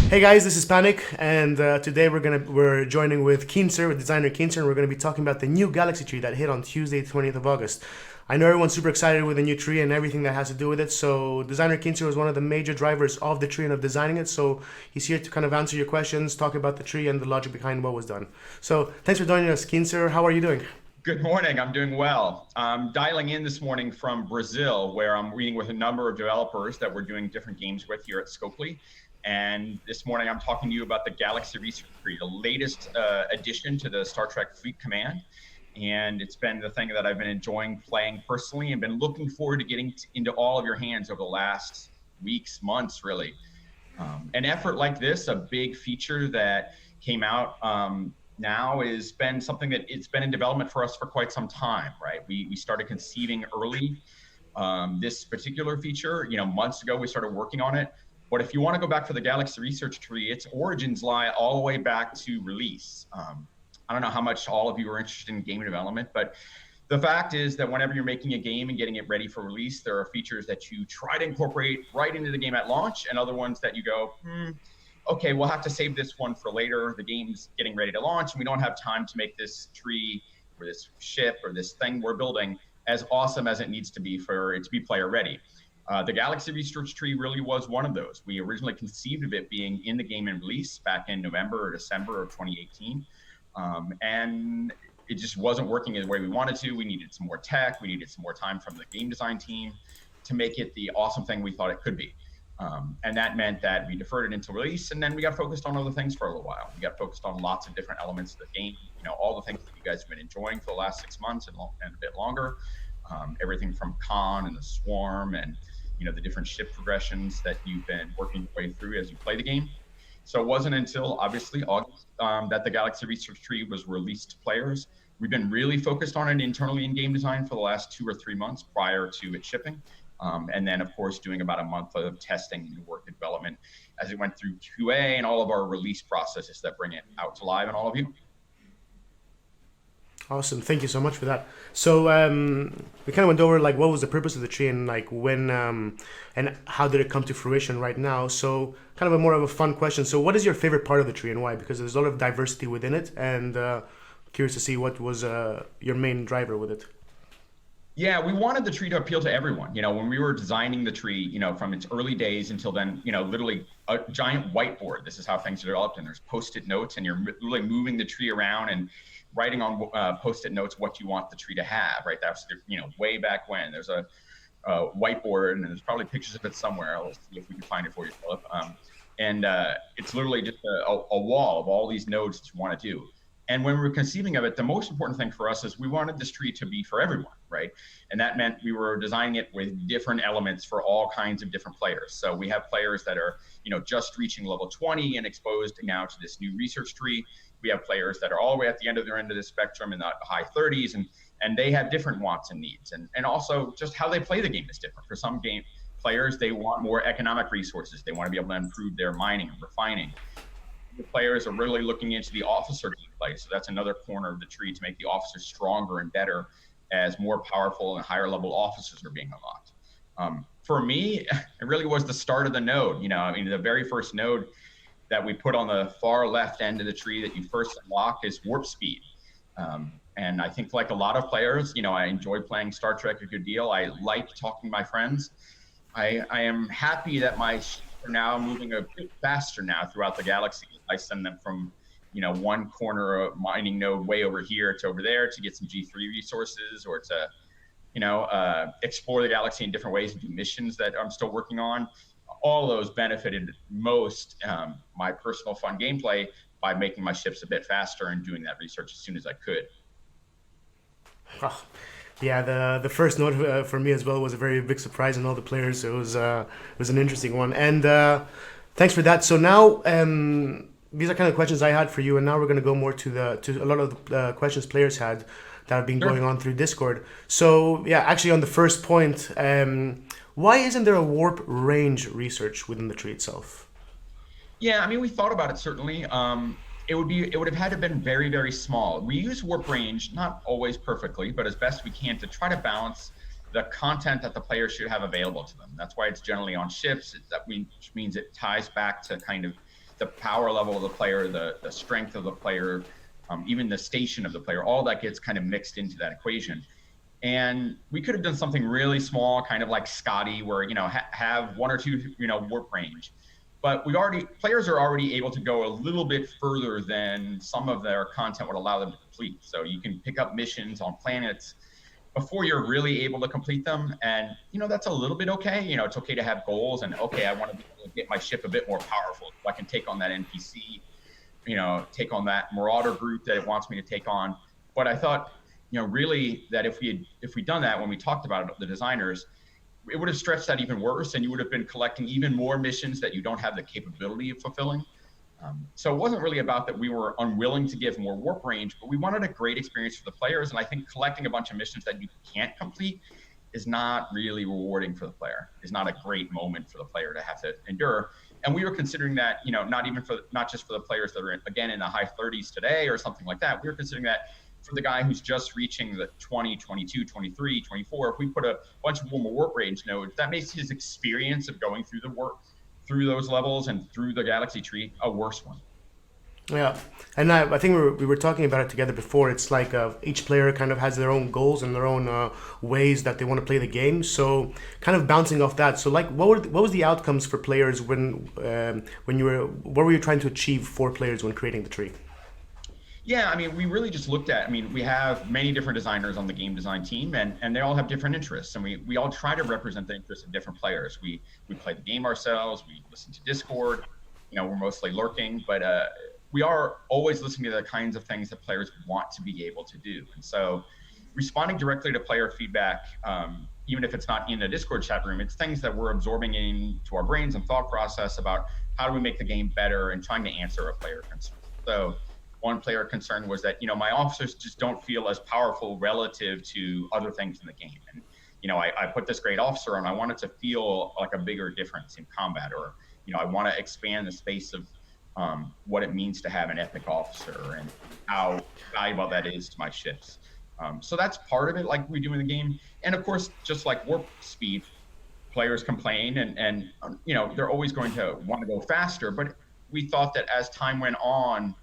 Hey guys, this is Panic, and today we're joining with Keenser, with Designer Keenser, and we're gonna be talking about the new Galaxy tree that hit on Tuesday, 20th of August. I know everyone's super excited with the new tree and everything that has to do with it. So Designer Keenser was one of the major drivers of the tree and of designing it. So he's here to kind of answer your questions, talk about the tree and the logic behind what was done. So thanks for joining us, Keenser. How are you doing? Good morning. I'm doing well. I'm dialing in this morning from Brazil, where I'm meeting with a number of developers that we're doing different games with here at Scopely. And this morning, I'm talking to you about the Galaxy Research Tree, the latest addition to the Star Trek Fleet Command. And it's been the thing that I've been enjoying playing personally and been looking forward to getting into all of your hands over the last weeks, months, really. An effort like this, a big feature that came out now has been something that it's been in development for us for quite some time, right? We started conceiving early this particular feature, months ago. We started working on it. But if you want to go back for the Galaxy Research Tree, its origins lie all the way back to release. I don't know how much all of you are interested in game development, but the fact is that whenever you're making a game and getting it ready for release, there are features that you try to incorporate right into the game at launch, and other ones that you go, okay, we'll have to save this one for later. The game's getting ready to launch, and we don't have time to make this tree or this ship or this thing we're building as awesome as it needs to be for it to be player ready. The Galaxy Research Tree really was one of those. We originally conceived of it being in the game and release back in November or December of 2018. And it just wasn't working the way we wanted to. We needed some more tech. We needed some more time from the game design team to make it the awesome thing we thought it could be. And that meant that we deferred it into release, and then we got focused on other things for a little while. We got focused on lots of different elements of the game, all the things that you guys have been enjoying for the last 6 months and a bit longer. Everything from Khan and the Swarm and the different ship progressions that you've been working your way through as you play the game. So it wasn't until obviously August that the Galaxy Research Tree was released to players. We've been really focused on it internally in game design for the last 2 or 3 months prior to it shipping. And then, of course, doing about a month of testing and work and development as it went through QA and all of our release processes that bring it out to live and all of you. Awesome, thank you so much for that. So we kind of went over like what was the purpose of the tree and like when and how did it come to fruition right now. So kind of a more of a fun question. So what is your favorite part of the tree and why? Because there's a lot of diversity within it, and curious to see what was your main driver with it. Yeah, we wanted the tree to appeal to everyone. When we were designing the tree, from its early days until then, literally a giant whiteboard. This is how things are developed, and there's Post-it notes, and you're literally moving the tree around and writing on Post-it notes what you want the tree to have, right? That's, way back when. There's a whiteboard, and there's probably pictures of it somewhere. I'll see if we can find it for you, Philip. And it's literally just a wall of all these nodes that you want to do. And when we were conceiving of it, the most important thing for us is we wanted this tree to be for everyone, right? And that meant we were designing it with different elements for all kinds of different players. So we have players that are, just reaching level 20 and exposed now to this new research tree. We have players that are all the way at the end of the spectrum in the high 30s, and they have different wants and needs. And also just how they play the game is different. For some game players, they want more economic resources. They want to be able to improve their mining and refining. The players are really looking into the officer gameplay. So that's another corner of the tree to make the officers stronger and better as more powerful and higher level officers are being unlocked. For me, it really was the start of the node. The very first node that we put on the far left end of the tree that you first unlock is warp speed. And I think like a lot of players, I enjoy playing Star Trek a good deal. I like talking to my friends. I am happy that my ships are now moving a bit faster now throughout the galaxy. I send them from, one corner of mining node way over here to over there to get some G3 resources or to, explore the galaxy in different ways and do missions that I'm still working on. All those benefited most my personal fun gameplay by making my ships a bit faster and doing that research as soon as I could. Oh, yeah, the first note for me as well was a very big surprise in all the players. So it was an interesting one, and thanks for that. So now these are kind of questions I had for you, and now we're going to go more to a lot of the questions players had that have been going on through Discord. So yeah, actually on the first point, why isn't there a warp range research within the tree itself? Yeah, I mean, we thought about it certainly. It would have had to have been very, very small. We use warp range, not always perfectly, but as best we can to try to balance the content that the player should have available to them. That's why it's generally on ships, which means it ties back to kind of the power level of the player, the strength of the player, even the station of the player, all that gets kind of mixed into that equation. And we could have done something really small, kind of like Scotty, where, have one or two, warp range. But players are already able to go a little bit further than some of their content would allow them to complete. So you can pick up missions on planets before you're really able to complete them. And, that's a little bit okay. It's okay to have goals and, okay, I want to be able to get my ship a bit more powerful so I can take on that NPC, take on that marauder group that it wants me to take on. But I thought, really that if we'd done that when we talked about it, the designers, it would have stretched that even worse, and you would have been collecting even more missions that you don't have the capability of fulfilling. So it wasn't really about that we were unwilling to give more warp range, but we wanted a great experience for the players. And I think collecting a bunch of missions that you can't complete is not really rewarding for the player, is not a great moment for the player to have to endure. And we were considering that, not just for the players that are in the high 30s today or something like that. We were considering that for the guy who's just reaching the 20, 22, 23, 24, if we put a bunch of more warp range nodes, that makes his experience of going through through those levels and through the galaxy tree a worse one. Yeah, and I think we were talking about it together before. It's like each player kind of has their own goals and their own ways that they want to play the game. So kind of bouncing off that. So like, what was the outcomes for players when what were you trying to achieve for players when creating the tree? Yeah, we really just looked at, we have many different designers on the game design team, and they all have different interests, and we all try to represent the interests of different players. We play the game ourselves, we listen to Discord, we're mostly lurking, but we are always listening to the kinds of things that players want to be able to do. And so responding directly to player feedback, even if it's not in a Discord chat room, it's things that we're absorbing into our brains and thought process about how do we make the game better and trying to answer a player concern. So one player concern was that, my officers just don't feel as powerful relative to other things in the game. And, I put this great officer on, I want it to feel like a bigger difference in combat, or, I want to expand the space of what it means to have an epic officer and how valuable that is to my ships. So that's part of it, like we do in the game. And of course, just like warp speed, players complain and they're always going to want to go faster. But we thought that as time went on,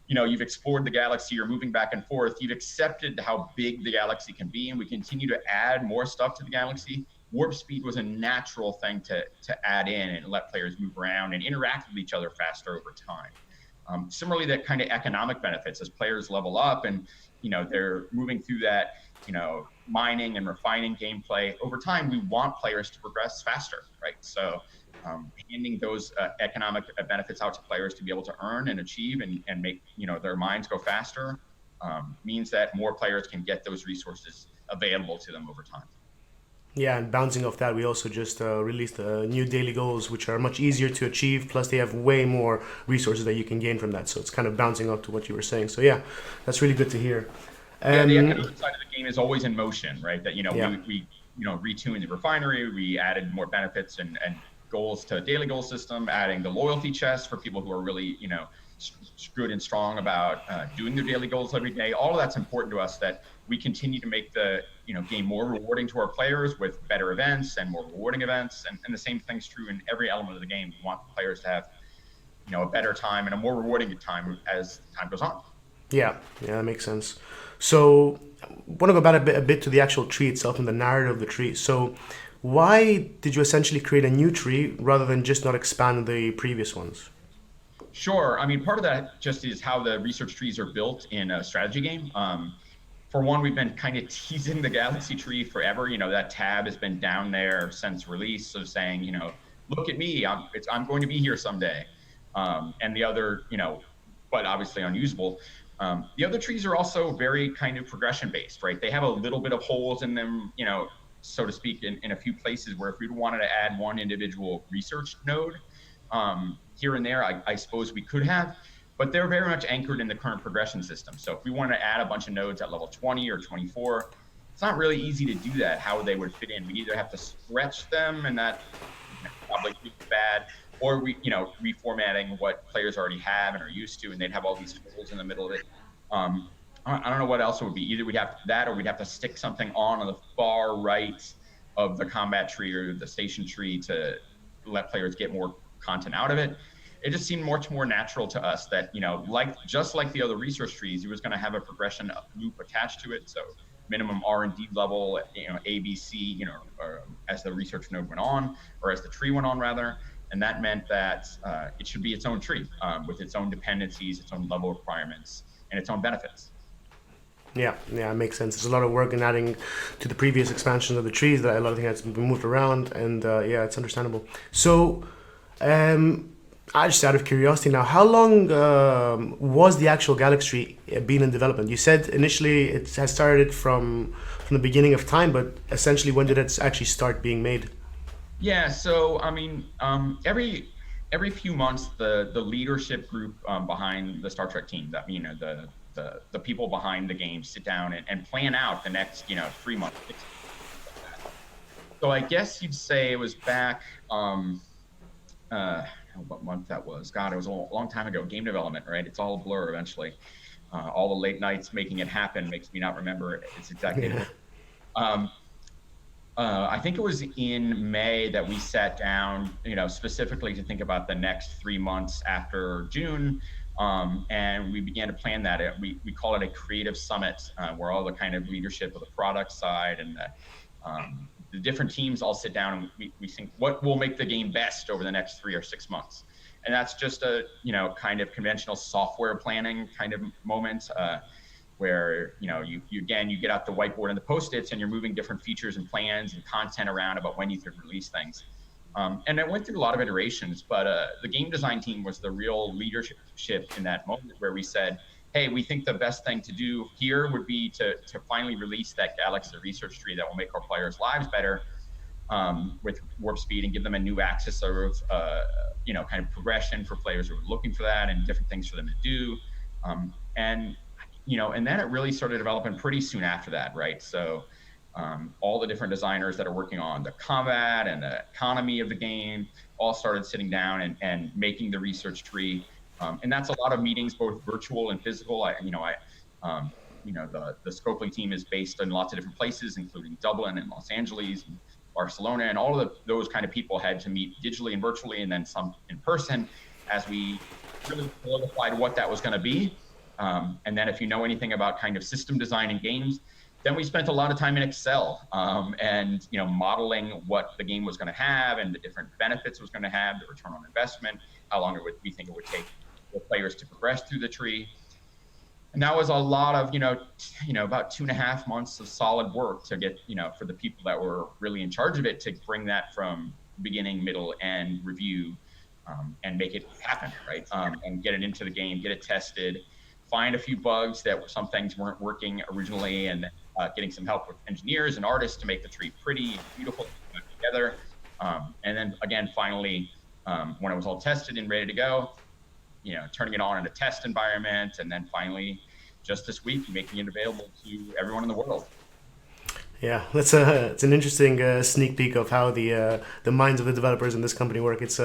you've explored the galaxy, you're moving back and forth, you've accepted how big the galaxy can be, and we continue to add more stuff to the galaxy. Warp speed was a natural thing to add in and let players move around and interact with each other faster over time. Similarly, that kind of economic benefits as players level up and, they're moving through that, mining and refining gameplay. Over time, we want players to progress faster, right? So handing those economic benefits out to players to be able to earn and achieve and make their minds go faster means that more players can get those resources available to them over time. Yeah, and bouncing off that, we also just released new daily goals, which are much easier to achieve. Plus, they have way more resources that you can gain from that. So it's kind of bouncing off to what you were saying. So yeah, that's really good to hear. Yeah, the economic side of the game is always in motion, right? That Yeah. we retuned the refinery, we added more benefits and goals to daily goal system, adding the loyalty chest for people who are really good and strong about doing their daily goals every day. All of that's important to us, that we continue to make the game more rewarding to our players with better events and more rewarding events. And the same thing's true in every element of the game. We want the players to have a better time and a more rewarding time as time goes on. Yeah, that makes sense. So, I want to go back a bit to the actual tree itself and the narrative of the tree. So, why did you essentially create a new tree rather than just not expand the previous ones? Sure. Part of that just is how the research trees are built in a strategy game. For one, we've been kind of teasing the galaxy tree forever. That tab has been down there since release of saying, look at me, I'm going to be here someday. And the other, but obviously unusable. The other trees are also very kind of progression based, right? They have a little bit of holes in them, so to speak, in a few places where if we wanted to add one individual research node here and there, I suppose we could have, but they're very much anchored in the current progression system. So if we want to add a bunch of nodes at level 20 or 24, it's not really easy to do that, how they would fit in. We either have to stretch them, and that probably be bad, or reformatting what players already have and are used to, and they'd have all these holes in the middle of it. I don't know what else it would be. Either we'd have that, or we'd have to stick something on the far right of the combat tree or the station tree to let players get more content out of it. it just seemed much more natural to us that, like just like the other research trees, it was going to have a progression loop attached to it. So minimum R&D level, A, B, C, as the research node went on, or as the tree went on rather. And that meant that it should be its own tree with its own dependencies, its own level requirements, and its own benefits. Yeah, yeah, it makes sense. There's a lot of work in adding to the previous expansions of the trees that a lot of things has been moved around, and yeah, it's understandable. So, I just out of curiosity now, how long was the actual Galaxy tree been in development? You said initially it has started from the beginning of time, but essentially when did it actually start being made? Yeah, so I mean, every few months, the leadership group behind the Star Trek team, that the people behind the game, sit down and plan out the next 3 months. So I guess you'd say it was back. What month that was? God, it was a long time ago. Game development, right? It's all a blur eventually. All the late nights making it happen makes me not remember its exact date. Yeah. Um, I think it was in May that we sat down, specifically to think about the next 3 months after June. And we began to plan that. We call it a creative summit, where all the kind of leadership of the product side and the different teams all sit down and we think what will make the game best over the next 3 or 6 months. And that's just a, kind of conventional software planning kind of moment. Where you get out the whiteboard and the post-its and you're moving different features and plans and content around about when you could release things. And it went through a lot of iterations, but the game design team was the real leadership in that moment where we said, hey, we think the best thing to do here would be to finally release that Galaxy research tree that will make our players' lives better with warp speed and give them a new axis of kind of progression for players who are looking for that and different things for them to do. And then it really started developing pretty soon after that, right? So all the different designers that are working on the combat and the economy of the game all started sitting down and making the research tree. And that's a lot of meetings, both virtual and physical. The Scopely team is based in lots of different places, including Dublin and Los Angeles and Barcelona, and all of those kind of people had to meet digitally and virtually, and then some in person, as we really solidified what that was going to be. And then if you know anything about kind of system design in games, then we spent a lot of time in Excel and modeling what the game was going to have and the different benefits it was going to have, the return on investment, how long we think it would take for players to progress through the tree. And that was a lot of, about 2.5 months of solid work to get, for the people that were really in charge of it to bring that from beginning, middle, and review and make it happen, right? And get it into the game, get it tested, find a few bugs that some things weren't working originally, and getting some help with engineers and artists to make the tree pretty and beautiful together. And then again, finally, when it was all tested and ready to go, turning it on in a test environment, and then finally, just this week, making it available to everyone in the world. Yeah, it's an interesting sneak peek of how the minds of the developers in this company work. It's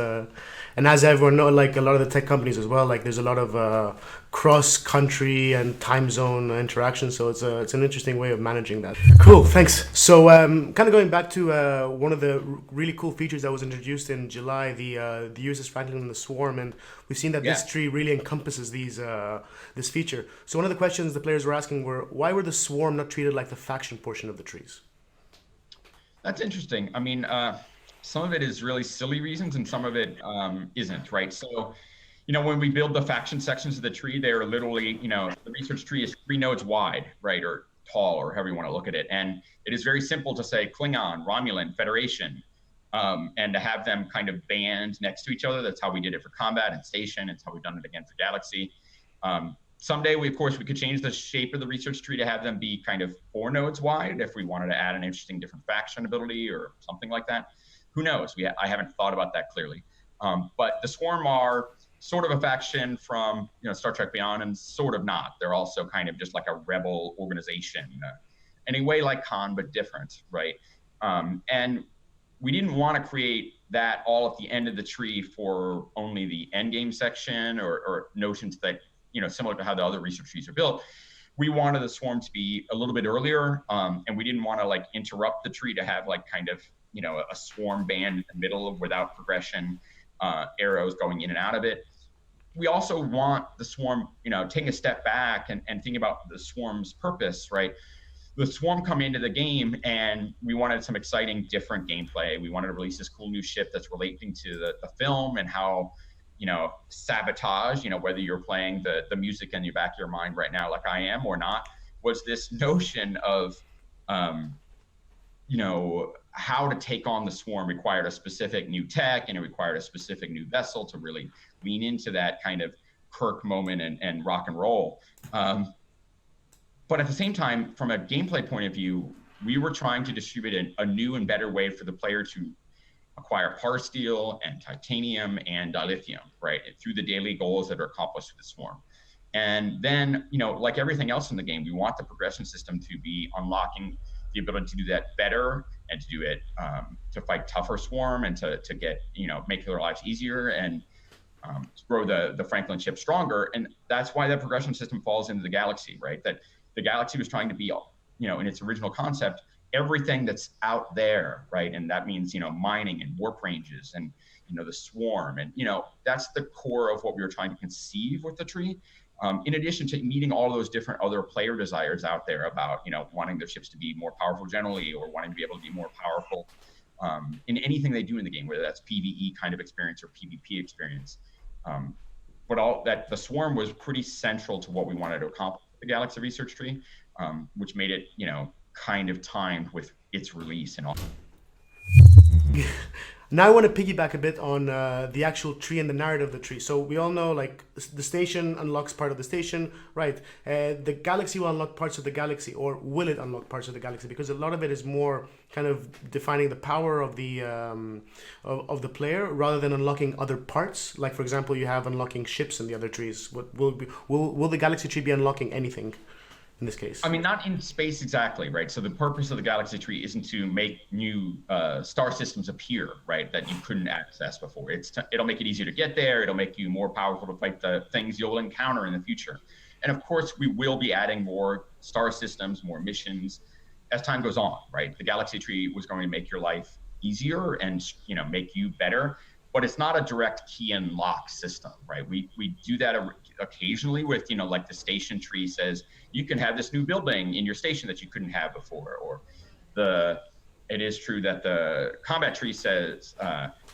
and as everyone knows, like a lot of the tech companies as well, like there's a lot of cross country and time zone interaction. So it's an interesting way of managing that. Cool, thanks. So kind of going back to one of the really cool features that was introduced in July, the Ulysses Franklin and the Swarm, and we've seen that this tree really encompasses this feature. So one of the questions the players were asking were, why were the Swarm not treated like the faction portion of the trees? That's interesting. I mean, some of it is really silly reasons and some of it isn't, right? So, when we build the faction sections of the tree, they're literally, the research tree is 3 nodes wide, right? Or tall, or however you want to look at it. And it is very simple to say Klingon, Romulan, Federation, and to have them kind of band next to each other. That's how we did it for combat and station. It's how we've done it again for Galaxy. Someday, we could change the shape of the research tree to have them be kind of 4 nodes wide if we wanted to add an interesting different faction ability or something like that. Who knows? I haven't thought about that clearly. But the Swarm are sort of a faction from Star Trek Beyond, and sort of not. They're also kind of just like a rebel organization, in a way like Khan, but different, right? And we didn't want to create that all at the end of the tree for only the end game section or notions that similar to how the other research trees are built. We wanted the Swarm to be a little bit earlier, and we didn't want to interrupt the tree to have kind of a swarm band in the middle without progression. arrows going in and out of it. We also want the swarm, taking a step back and thinking about the swarm's purpose, right? The swarm come into the game and we wanted some exciting, different gameplay. We wanted to release this cool new ship that's relating to the film and how, sabotage, whether you're playing the music in the back of your mind right now, like I am or not, was this notion of, how to take on the swarm required a specific new tech, and it required a specific new vessel to really lean into that kind of Kirk moment and rock and roll. But at the same time, from a gameplay point of view, we were trying to distribute a new and better way for the player to acquire power steel and titanium and dilithium, right, through the daily goals that are accomplished with the swarm. And then, like everything else in the game, we want the progression system to be unlocking the ability to do that better and to do it, to fight tougher swarm and to get, make their lives easier and to grow the Franklin ship stronger. And that's why that progression system falls into the Galaxy, right? That the Galaxy was trying to be, in its original concept, everything that's out there, right? And that means, mining and warp ranges and, the swarm. And, that's the core of what we were trying to conceive with the tree. In addition to meeting all those different other player desires out there about, wanting their ships to be more powerful generally, or wanting to be able to be more powerful in anything they do in the game, whether that's PvE kind of experience or PvP experience. But all that, the swarm was pretty central to what we wanted to accomplish with the Galaxy Research Tree, which made it, kind of timed with its release and all. Now I want to piggyback a bit on the actual tree and the narrative of the tree. So we all know, like, the station unlocks part of the station, right? The galaxy will unlock parts of the galaxy, or will it unlock parts of the galaxy? Because a lot of it is more kind of defining the power of the player rather than unlocking other parts. Like, for example, you have unlocking ships in the other trees. Will the galaxy tree be unlocking anything in this case? I mean, not in space exactly, right? So the purpose of the Galaxy Tree isn't to make new star systems appear, right, that you couldn't access before. It'll make it easier to get there. It'll make you more powerful to fight the things you'll encounter in the future. And of course, we will be adding more star systems, more missions as time goes on, right? The Galaxy Tree was going to make your life easier and, make you better. But it's not a direct key and lock system, right? We do that occasionally with, like the station tree says, you can have this new building in your station that you couldn't have before. Or it is true that the combat tree says,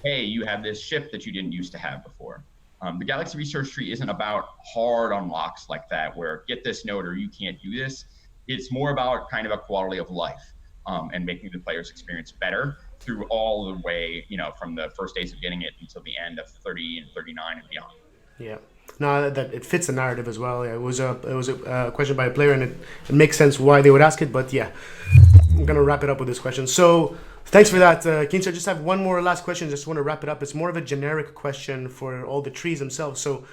hey, you have this ship that you didn't used to have before. The Galaxy Research Tree isn't about hard unlocks like that, where get this node or you can't do this. It's more about kind of a quality of life and making the player's experience better through all the way, from the first days of getting it until the end of 30 and 39 and beyond. Yeah. No, that it fits the narrative as well. Yeah, it was a question by a player, and it makes sense why they would ask it. But yeah, I'm gonna wrap it up with this question. So thanks for that, Keenser. I just have one more last question. Just want to wrap it up. It's more of a generic question for all the trees themselves. So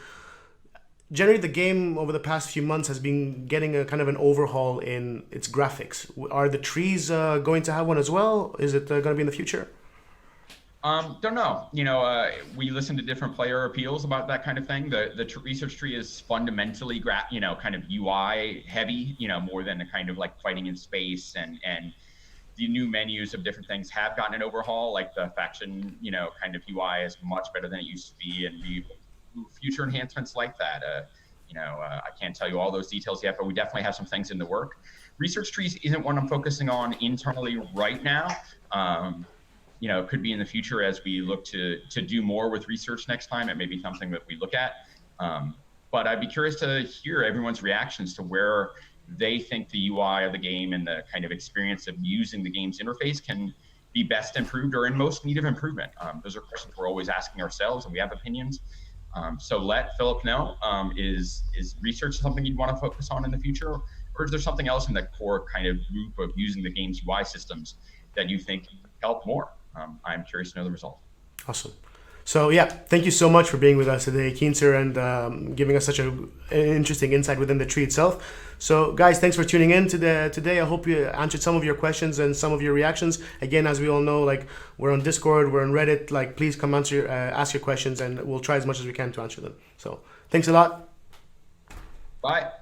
generally, the game over the past few months has been getting a kind of an overhaul in its graphics. Are the trees going to have one as well? Is it going to be in the future? Don't know. We listen to different player appeals about that kind of thing. The research tree is fundamentally, kind of UI heavy, more than a kind of like fighting in space, and the new menus of different things have gotten an overhaul. Like the faction, kind of UI is much better than it used to be, and future enhancements like that. I can't tell you all those details yet, but we definitely have some things in the work. Research trees isn't what I'm focusing on internally right now. It could be in the future as we look to do more with research next time. It may be something that we look at. But I'd be curious to hear everyone's reactions to where they think the UI of the game and the kind of experience of using the game's interface can be best improved or in most need of improvement. Those are questions we're always asking ourselves, and we have opinions. So let Philip know, is research something you'd want to focus on in the future? Or is there something else in the core kind of group of using the game's UI systems that you think help more? I'm curious to know the result. Awesome. So yeah, thank you so much for being with us today, Keenser, and giving us such an interesting insight within the tree itself. So guys, thanks for tuning in today. I hope you answered some of your questions and some of your reactions. Again, as we all know, like, we're on Discord, we're on Reddit. Like, please come ask your questions, and we'll try as much as we can to answer them. So thanks a lot. Bye.